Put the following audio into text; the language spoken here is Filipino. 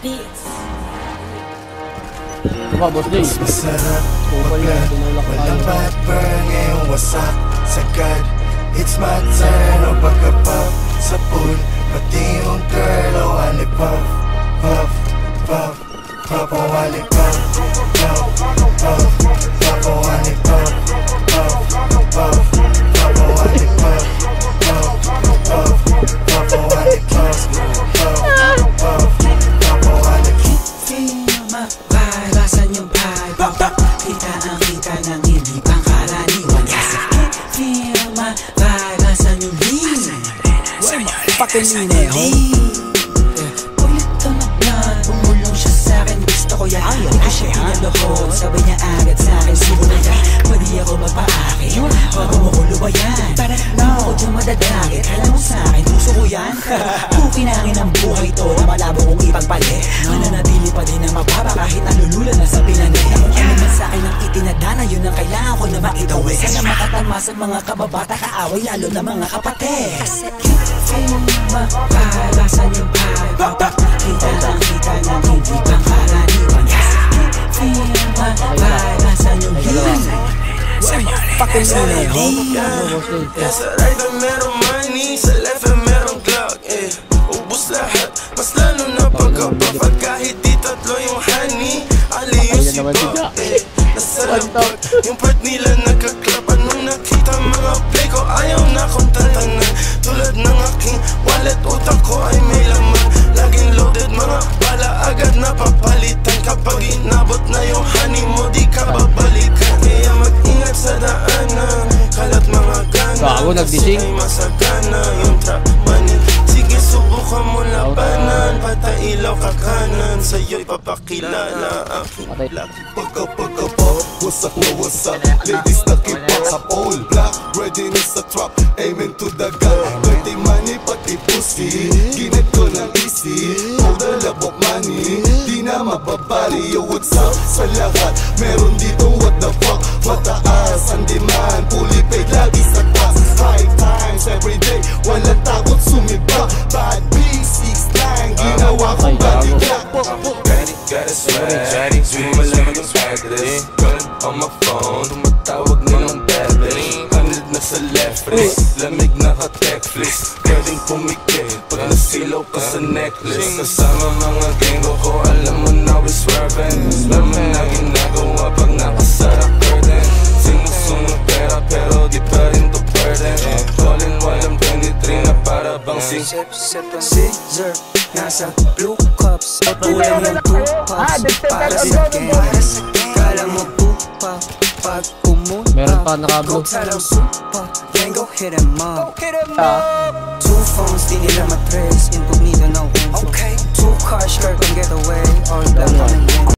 Diba, boss Jay? Masarap pagkat walang bad burn ngayong wasak sagad. It's my turn o pagkapap sa pool. Pati yung girl o wali puff, puff, puff, puff o wali puff, puff, puff, puff o wali puff, puff, puff, puff o wali puff, puff, puff, puff o wali puff, puff, puff, puff o wali puff. Feel my vibe, asan yung vibe? Kita ang kita ng hindi pangkaraniwan. Feel my vibe, asan yung lean? Fucking lean Ulit tumaglan, bumulong siya sa'kin. Gusto ko yan, hindi ko siya pinalohon. Sabi niya agad sa'kin, subo na yan. Pwede ako magpa-akin, bago mo ko lubayan. Di mo ko dyan madadagit, alam mo sa'kin, puso ko yan. Kukinangin ang buhay to na malabo kong ipagpalit. Mananatili pa din na mababa kahit nalululan na sa pinanay. Ano man sa'kin ang itinadana, yun ang kailangan ko na maitawid. Sana makatalmasan mga kababata, kaaway lalo na mga kapatid. Feel my vibe, asan yung vibe? Kita ang kita ng hindi pangkaraniwan. Feel my vibe, asan yung lean? Fucking lean. Sa right na merong money, sa left na merong clock. Ubus lahat, mas lalo na pagkapapag. Kahit di tatlo yung honey, aliyo si Bob. Nasarap pag yung part nila nagkaklap. Anong nakita mga play ko, ayaw na kong tantanan. Tulad ng aking wallet, utak ko ay may laman. Laging loaded, mga bala agad na papalitan. Kapag inabot na yung honey mo, di ka babalikan. Kaya mag-ingat sa daanan, kalat mga gana. Kasi ay masagana yung trap money. Sige subukan mo labanan, patailaw ka kanan. Sa'yo'y papakilala aking laki. Pagka-pop, what's up, no what's up? Ladies na keep up, all black, ready na sa trap. Aiming to the gun, dirty money pati pussy. Ginit ko ng easy, total labok money. Di na mababali, yo what's up sa lahat. Meron dito what the fuck, mataas ang demand. Fully paid, lagi sa taas, 5 times every day. Walang takot sumibak, bad B6 lang. Ginawa kong bodyguard. Got a swag, di mo malaman yung address. Girl on my phone, tumatawag nilang bedless. Hanid na sa left wrist, lamig na ka-techflix. Pwedeng pumikit pag nasilaw ka sa necklace. Kasama mga genggo ko, alam mo na we swerving. Alam mo na ginagawa pag nakasara curtain. Sinusunod pera pero di pa rin to burden. Callin' while I'm 23 na para bang Scissor, nasa blue cups. Kulang yung 2 cups para sa game. Kala mo pupa pag pumunta. Meron pa naka-blue. Salang supa, then go hit em up. 2 phones, di nila matres. In